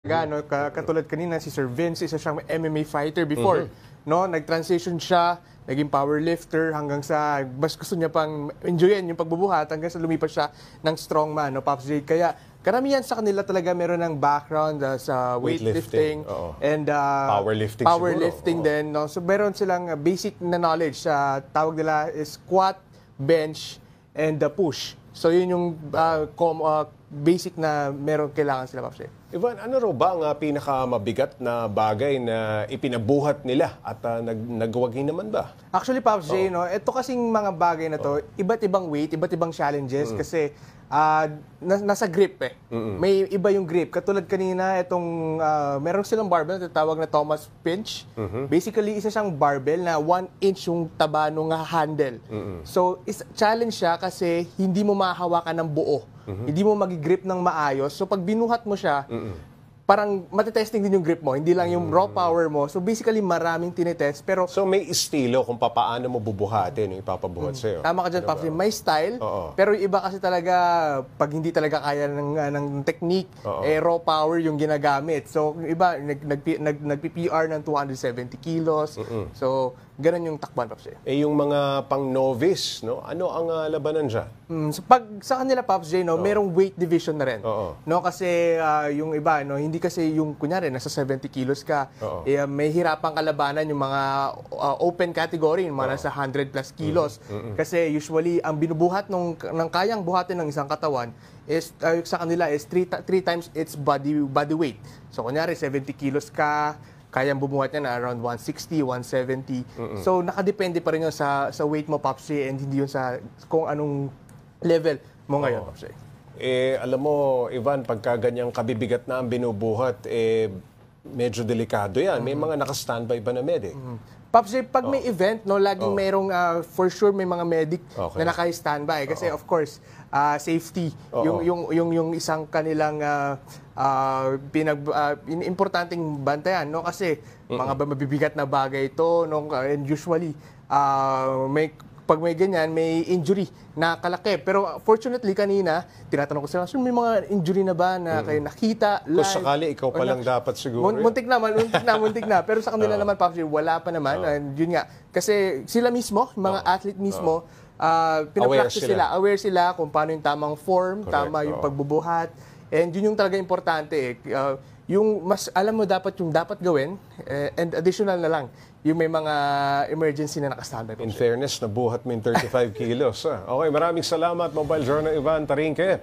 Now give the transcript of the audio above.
No, katulad kanina si Sir Vince, isa siyang MMA fighter before, no? Nag-transition siya, naging powerlifter hanggang sa mas gusto niya pang enjoyin yung pagbubuhat hanggang sa lumipas siya ng strongman, no, Pops J. Kaya karamihan sa kanila talaga meron ng background sa weightlifting and powerlifting din, no? So meron silang basic na knowledge sa tawag nila is squat, bench and push. So yun yung basic na meron kailangan sila, Pops J. Ivan, ano raw ba ang pinakamabigat na bagay na ipinabuhat nila at nagwagi naman ba? Actually, Pops J, no, ito kasing mga bagay na to, iba't ibang weight, iba't ibang challenges kasi nasa grip eh. May iba yung grip. Katulad kanina, itong meron silang barbell na tawag na Thomas Pinch. Basically, isa siyang barbell na 1 inch yung taba ng handle. So, challenge siya kasi hindi mo mahahawakan ng buo. Hindi mo mag-grip ng maayos. So, pag binuhat mo siya, parang matitesting din yung grip mo, hindi lang yung raw power mo. So basically, maraming tinitest. Pero so may estilo kung paano mo bubuhatin yung ipapabuhat sa'yo. Tama ka dyan, Pops. May style. Pero yung iba kasi talaga, pag hindi talaga kaya ng technique, raw power yung ginagamit. So yung iba, nag-PPR ng 270 kilos. So ganun yung takban, Pops. Yung mga pang-novice, no? Ano ang labanan dyan? So pag sa kanila, Pops J, no, merong weight division na rin. No, kasi yung iba, no, hindi kasi yung kunyari nasa 70 kilos ka, may hirapang kalabanan yung mga open category, yung mga nasa 100 plus kilos. Kasi usually ang binubuhat ng kayang buhatin ng isang katawan is sa kanila is 3 times its body weight. So kunyari 70 kilos ka, kayang bumuhat niya na around 160, 170. So nakadepende pa rin yun sa weight mo, Pops J, and hindi yun sa kung anong level mo ngayon, Pops J. Alam mo, Ivan, pagka ganyang kabibigat na ang binubuhat, medyo delikado yan. May mga naka-standby ba na medic? Pops J, pag may event, no, laging merong, for sure, may mga medic na naka-standby. Kasi, of course, safety, yung isang kanilang importanteng bantayan, no? Kasi, mga mabibigat na bagay ito, no? And usually, pag may ganyan, may injury na kalaki. Pero fortunately, kanina, tinatanong ko sila, so may mga injury na ba na kayo nakita? Kung sakali, ikaw pa lang dapat siguro. Muntik na. Pero sa kanila naman, Pops, wala pa naman. And yun nga, kasi sila mismo, mga athlete mismo, pinapractice sila. Aware sila kung paano yung tamang form, tama yung pagbubuhat. And yun yung talaga importante. Yung mas alam mo dapat yung dapat gawin, and additional na lang, yung may mga emergency na nakastandby. In fairness, nabuhat mo yung 35 kilos. Okay, maraming salamat, Mobile Journal Ivan Tarinque.